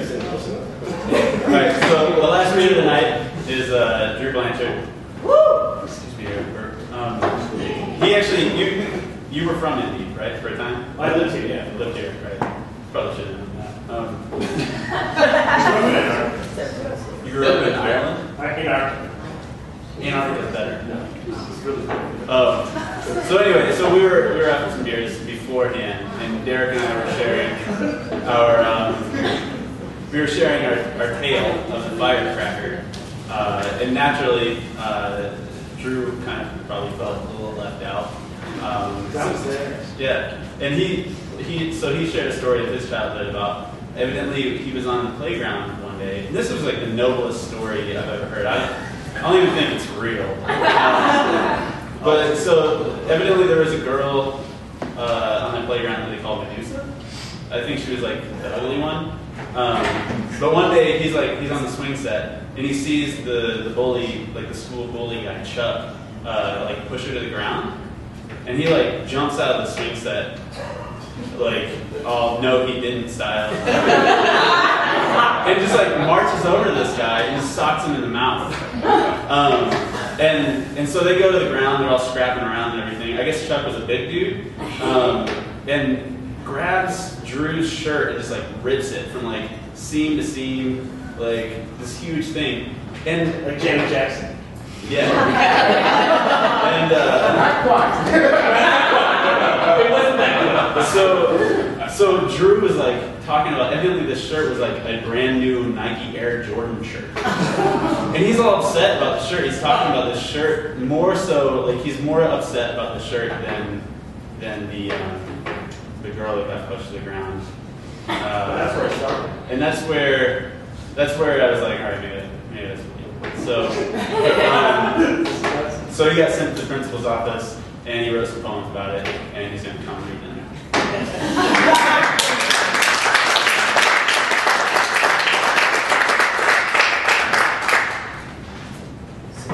Alright, so the last reader of the night is Drew Blanchard. Woo! Excuse me, he actually, you were from Indy, right, for a time? I lived here, yeah. You lived here, right? Probably should have known that. You grew up in Ireland? In Ireland. Antarctica is better. No, it's really good. So anyway, so we were out for some beers beforehand, and Derek and I were sharing our tale of the firecracker, and naturally, Drew kind of probably felt a little left out. That was there. Yeah, and he shared a story of his childhood about evidently he was on the playground one day, and this was like the noblest story I've ever heard. I don't even think it's real. But so evidently there was a girl on the playground that they called Medusa. I think she was like the ugly one. But one day he's on the swing set and he sees the bully, like the school bully guy Chuck, like push her to the ground, and he like jumps out of the swing set, like, oh no he didn't style, and just like marches over to this guy and just socks him in the mouth. And so they go to the ground, they're all scrapping around and everything. I guess Chuck was a big dude, and grabs Drew's shirt and just like rips it from like seam to seam, like this huge thing. And like Janet Jackson. Yeah. And not quite. It wasn't that good. So Drew was like talking about, evidently this shirt was like a brand new Nike Air Jordan shirt. And he's all upset about the shirt. He's talking about this shirt more so, like he's more upset about the shirt than the girl that got pushed to the ground. That's where it started. And that's where I was like, all right, maybe that's what. So he got sent to the principal's office, and he wrote some poems about it, and he's going to come read them. So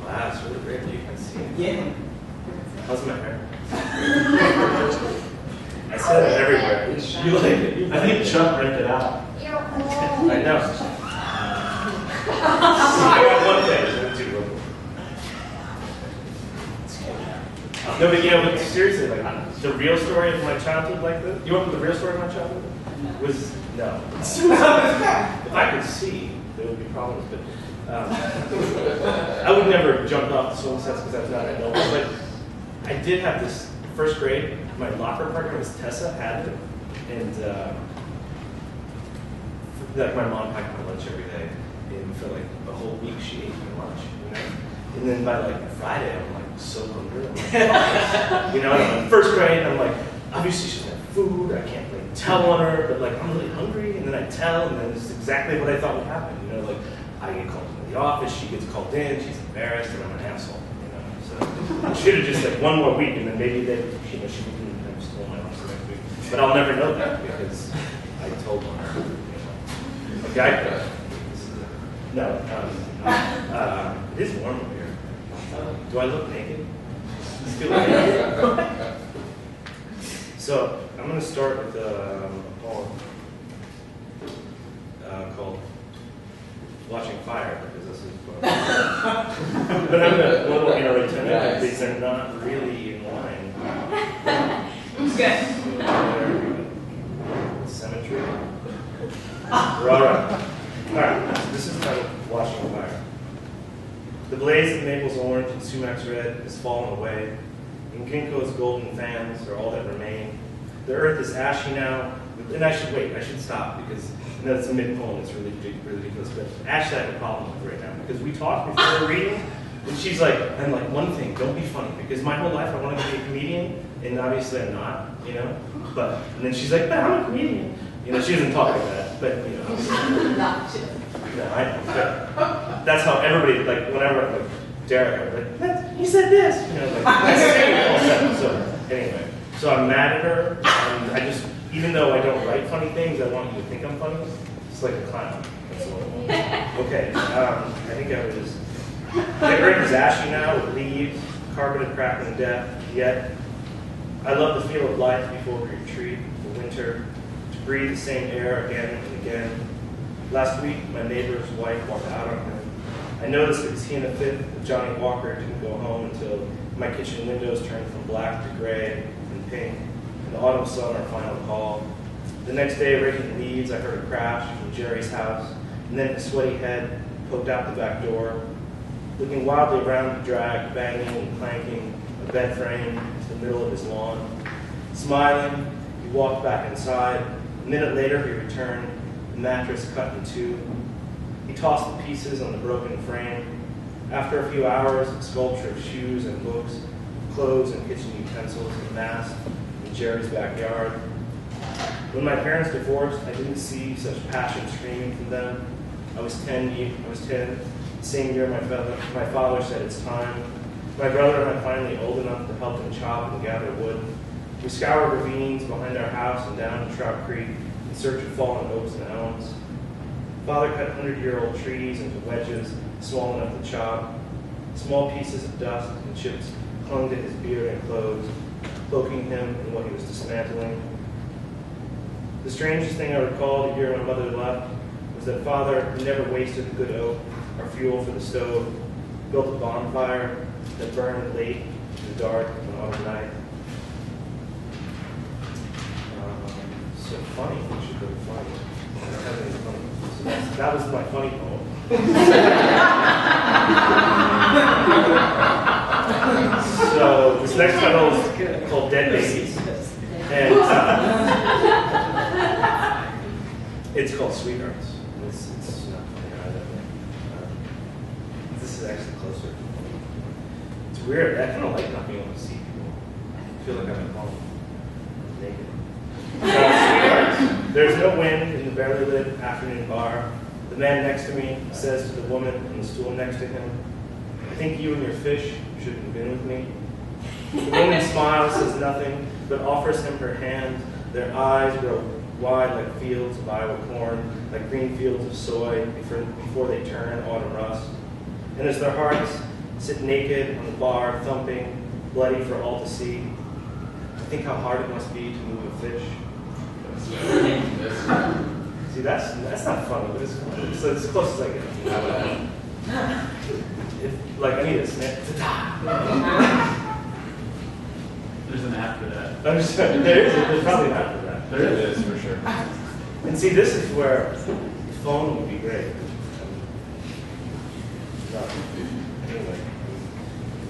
that's really great. You can see it. Yeah. How's my hair? I said it everywhere. You like it? I think Chuck ripped it out. I know. I got one thing. No, but yeah, but seriously, like the real story of my childhood, like this. You want the real story of my childhood? Was no. If I could see, there would be problems. But I would never jump off the swing sets because that's not normal. But I did have this first grade. My locker partner was Tessa, had it, and like my mom packed my lunch every day, and for like a whole week she ate my lunch, you know. And then by like Friday, I'm like so hungry. I'm like, you know, I'm in first grade, I'm like, obviously she doesn't have food. I can't like tell on her, but like I'm really hungry, and then I tell, and then it's exactly what I thought would happen. You know, like I get called into the office, she gets called in, she's embarrassed, and I'm an asshole. You know, so I should have just like one more week, and then maybe she wouldn't have stolen my lunch the next week. But I'll never know that because I told on her. You know. A guy could. No, it is warm over here. Do I look naked? So I'm going to start with a poem called "Watching Fire" because this is fun. But I'm a little irritated because they're not really in line. Okay. Symmetry. We're all right. All right. This is titled "Watching Fire." The blaze of Naples orange and sumacs red has fallen away, and ginkgo's golden fans are all that remain. The earth is ashy now, and I should stop because I know it's a mid-poem, it's really ridiculous, but Ashley I have a problem with right now because we talked before the reading, and she's like, I'm like, one thing, don't be funny, because my whole life I wanted to be a comedian, and obviously I'm not, you know, and then she's like, but I'm a comedian. You know, she doesn't talk like that, but, you know. No, I know, but that's how everybody, like, whenever, like, Derek, I'm like, he said this, you know, like, that's so, anyway, so I'm mad at her, and I just, even though I don't write funny things, I want you to think I'm funny. It's like a clown. That's all. Okay, I think I would just, the earth is ashy now with leaves, carpeted crack and death, yet I love the feel of life before we retreat, the winter, to breathe the same air again and again. Last week, my neighbor's wife walked out on him. I noticed because he and the fifth, Johnny Walker, didn't go home until my kitchen windows turned from black to gray and pink, and the autumn sun our final call. The next day, raking leaves, I heard a crash from Jerry's house, and then his sweaty head poked out the back door. Looking wildly around, he dragged, banging and clanking, a bed frame to the middle of his lawn. Smiling, he walked back inside. A minute later, he returned, the mattress cut in two. He tossed the pieces on the broken frame. After a few hours, a sculpture of shoes and books, clothes and kitchen utensils amassed in Jerry's backyard. When my parents divorced, I didn't see such passion screaming from them. I was 10, the same year my father said it's time. My brother and I finally old enough to help him chop and gather wood. We scoured ravines behind our house and down to Trout Creek in search of fallen oaks and elms. Father cut 100-year-old trees into wedges small enough to chop. Small pieces of dust and chips clung to his beard and clothes, cloaking him in what he was dismantling. The strangest thing I recall the year my mother left was that Father, who never wasted the good oak or fuel for the stove, built a bonfire that burned late in the dark of an autumn night. So funny, we should go to funny. I don't have any funny. So that was my funny poem. So this next title is called Dead Babies. And it's called Sweethearts. It's not funny either. This is actually closer. It's weird. I kind of like not being able to see people. I feel like I'm at home. Naked. Sweethearts. There's no wind in the barely lit afternoon bar. The man next to me says to the woman on the stool next to him, "I think you and your fish should have been with me." The woman smiles, says nothing, but offers him her hand. Their eyes grow wide like fields of Iowa corn, like green fields of soy before they turn autumn rust. And as their hearts sit naked on the bar, thumping, bloody for all to see, I think how hard it must be to move a fish. See, that's not funny, but it's funny. It's as close as I get. Like, I need a snip. There's an after that. I'm just saying, there's probably an after that. There is, for sure. And see, this is where the phone would be great. Anyway,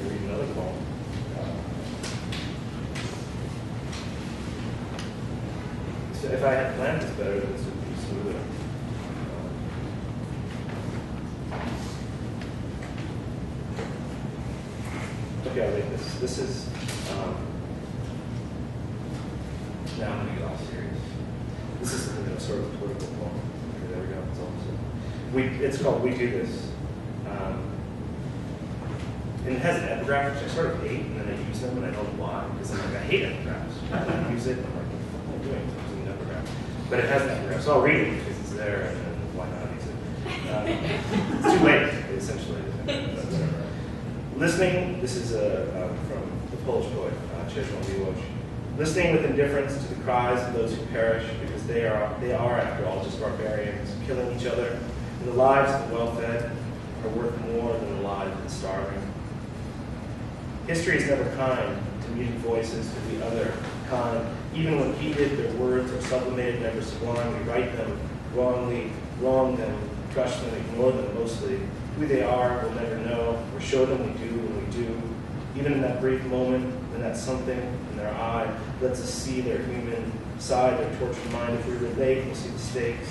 I'll read another poem. So if I had planned this better, this would be smoother. Okay, I'll read this. This is, now I'm going to get all serious. This is sort of a political poem. Okay, there we go. It's called We Do This. And it has an epigraph, which I sort of hate, and then I use them, and I don't know why, because I'm like, I hate epigraphs. I use it, and I'm like, what am I doing? I'm using an epigraph. But it has an epigraph, so I'll read it because it's there, and why not use it? It's too late, essentially. Listening, this is from the Polish poet, Vouched. Listening with indifference to the cries of those who perish, because they are, after all, just barbarians, killing each other, and the lives of the well-fed are worth more than the lives of the starving. History is never kind to muted voices to the other kind. Even when heated, their words are sublimated, never sublime. We write them wrongly, wrong them, crush them, ignore them mostly. Who they are, we'll never know, or show them we do when we do. Even in that brief moment, when that something in their eye lets us see their human side, their tortured mind. If we relate, we'll see the stakes.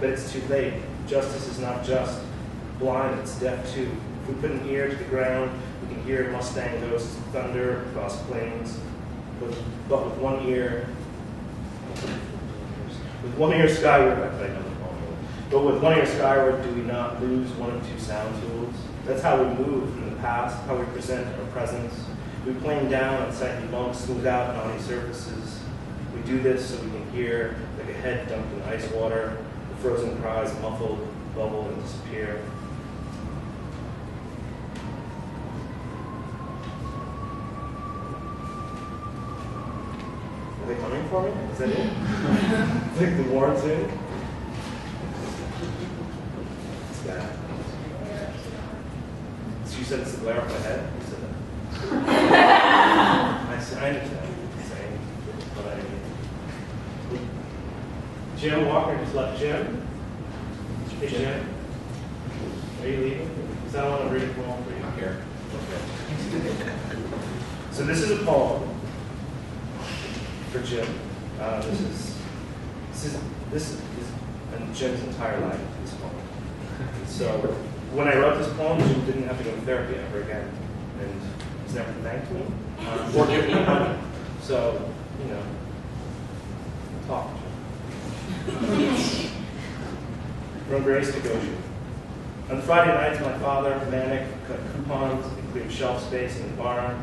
But it's too late. Justice is not just. Blind, it's deaf too. If we put an ear to the ground, we can hear Mustang ghosts thunder across plains. But with one ear skyward, but with one ear skyward, do we not lose one of two sound tools? That's how we move from the past, how we present our presence. We plane down on saggy bumps, smooth out knotty surfaces. We do this so we can hear, like a head dumped in ice water, the frozen cries muffled, bubble, and disappear. Are they coming? for me? Is that it? Like the warm tune? It's bad. So you said it's the glare off my head? You said that. I understand. Saying what I mean. Jim Walker just left. Jim? Hey, Jim. Are you leaving? Because I don't want to read a poem for you. I'm here. Okay. So this is a poem for Jim. This is and Jim's entire life. This poem. So when I wrote this poem, Jim didn't have to go to therapy ever again, and he's never thanked me or given me money. So talk. From Grace to Goshen. On Friday nights, my father, Manic, cut coupons and cleared shelf space in the barn,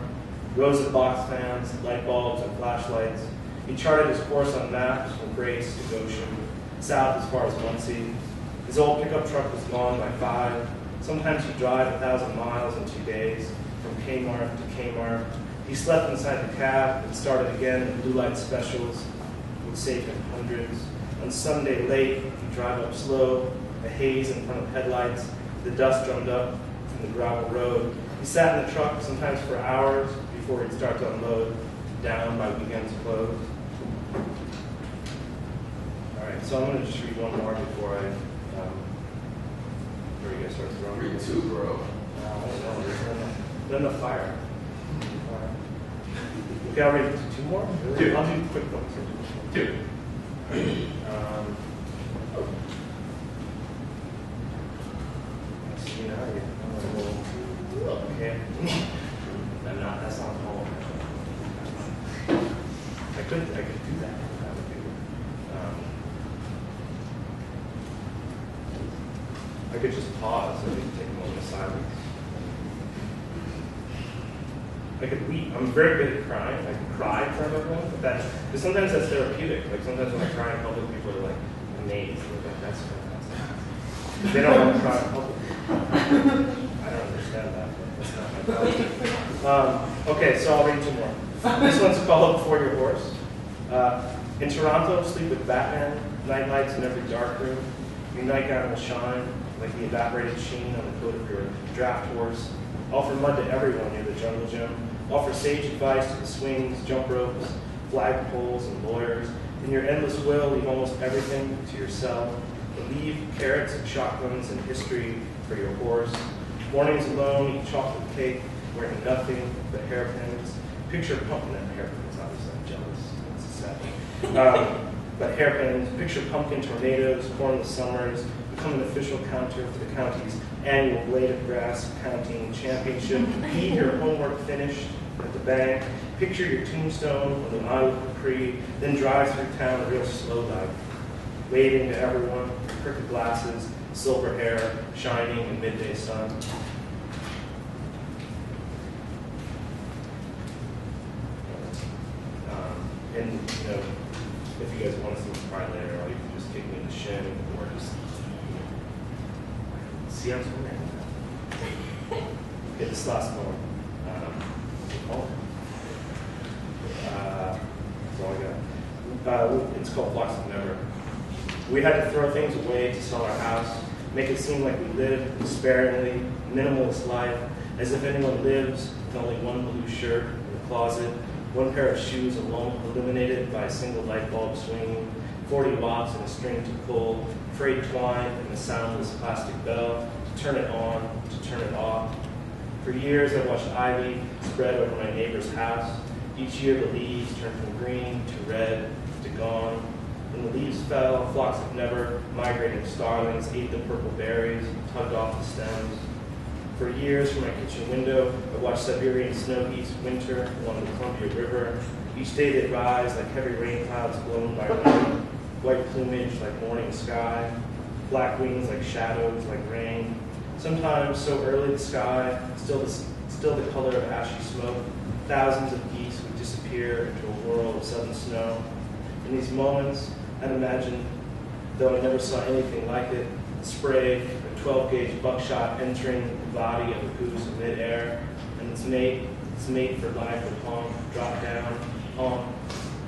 rows of box fans, light bulbs, and flashlights. He charted his course on maps from Grace to Goshen, south as far as Muncie. His old pickup truck was gone by 5. Sometimes he'd drive 1,000 miles in 2 days, from Kmart to Kmart. He slept inside the cab and started again in blue light specials, would save him hundreds. On Sunday late, he'd drive up slow, a haze in front of headlights, the dust drummed up from the gravel road. He sat in the truck sometimes for hours before he'd start to unload, down by weekends closed. All right, so I'm going to just read one more before you guys start throwing. Read two, bro. There's enough fire. Okay, I'll read 2 more. Two. I'll do quick ones. 2. Okay. That's not a poem. I could do that. That would be, I could just pause and take a moment of silence. I could weep. I'm very good at crying. I can cry in front of everyone, but sometimes that's therapeutic. Like sometimes when I cry in public, people are like amazed. They're like, that's fantastic. They don't want to cry in public. I don't understand that, but that's not my problem. Okay, so I'll read 2 more. This one's called For Your Horse. In Toronto, sleep with Batman, night lights in every dark room. Your nightgown will shine like the evaporated sheen on the coat of your draft horse. Offer mud to everyone near the jungle gym. Offer sage advice to the swings, jump ropes, flagpoles, and lawyers. In your endless will, leave almost everything to yourself. But leave carrots and shotguns and history for your horse. Mornings alone, eat chocolate cake, wearing nothing but hairpins. Picture pumpkin and hairpins. Obviously, I'm jealous. That's sad. But hairpins. Picture pumpkin tornadoes, cornless summers. Become an official counter for the county's annual blade of grass counting championship. Leave your homework finished at the bank. Picture your tombstone on the Isle of Capri. Then drive through town real slow like, waving to everyone. Crooked glasses, silver hair, shining in midday sun. And if you guys want to see me cry later, or you can just kick me in the shin, or just see I'm so mad. Okay, this last poem. That's all I got. It's called Flocks of Never. We had to throw things away to sell our house, make it seem like we lived sparingly, minimalist life, as if anyone lives with only one blue shirt in the closet, one pair of shoes alone, illuminated by a single light bulb swinging, 40 watts and a string to pull, frayed twine and a soundless plastic bell, to turn it on, to turn it off. For years I watched ivy spread over my neighbor's house. Each year the leaves turned from green to red to gone. When the leaves fell, flocks of never migrating starlings ate the purple berries, tugged off the stems. For years from my kitchen window, I watched Siberian snow geese winter along the Columbia River. Each day they'd rise like heavy rain clouds blown by wind, white plumage like morning sky, black wings like shadows like rain. Sometimes so early the sky, still the color of ashy smoke, thousands of geese would disappear into a whirl of sudden snow. In these moments, I'd imagine, though I never saw anything like it, spray, a 12-gauge buckshot entering the body of a goose in midair, and its mate for life would honk, drop down, honk,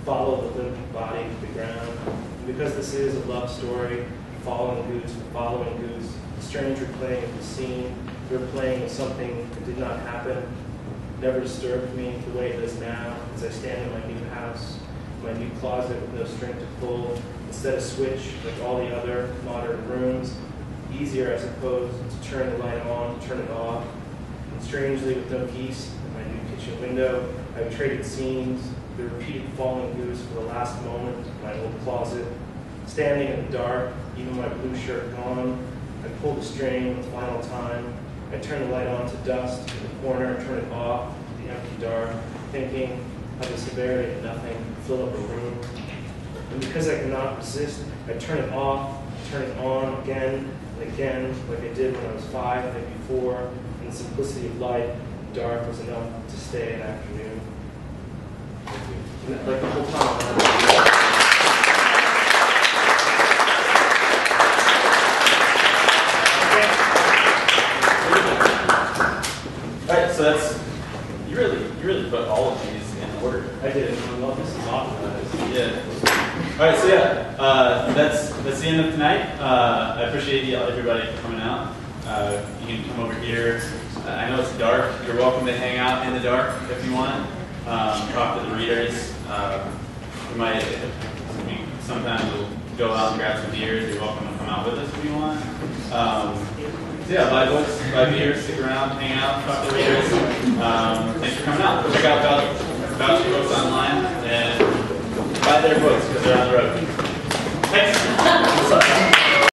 follow the limp body to the ground. And because this is a love story, following Goose, a stranger playing with the scene, they were playing with something that did not happen, never disturbed me the way it does now as I stand in my new house, my new closet with no string to pull, instead of switch like all the other modern rooms, easier I suppose to turn the light on, to turn it off, and strangely with no geese at my new kitchen window, I've traded scenes, the repeated falling goose for the last moment in my old closet, standing in the dark, even my blue shirt gone, I pull the string the final time, I turn the light on to dust in the corner, turn it off to the empty dark, thinking how the severity of nothing fill up a room. And because I cannot resist, I turn it off, turn it on again and again, like I did when I was 5 the night before, and the simplicity of light, dark was enough to stay an afternoon. And like the whole time. Alright, so that's you really put all of these in order. I did. I love this. Is optimized. Yeah. All right. So yeah, that's the end of tonight. I appreciate everybody coming out. You can come over here. I know it's dark. You're welcome to hang out in the dark if you want. Talk to the readers. Sometimes we'll go out and grab some beers. You're welcome to come out with us if you want. So yeah, buy books, buy beers, stick around, hang out, talk to readers. Thanks for coming out. Check out Vouched books online and buy their books because they're on the road. Thanks.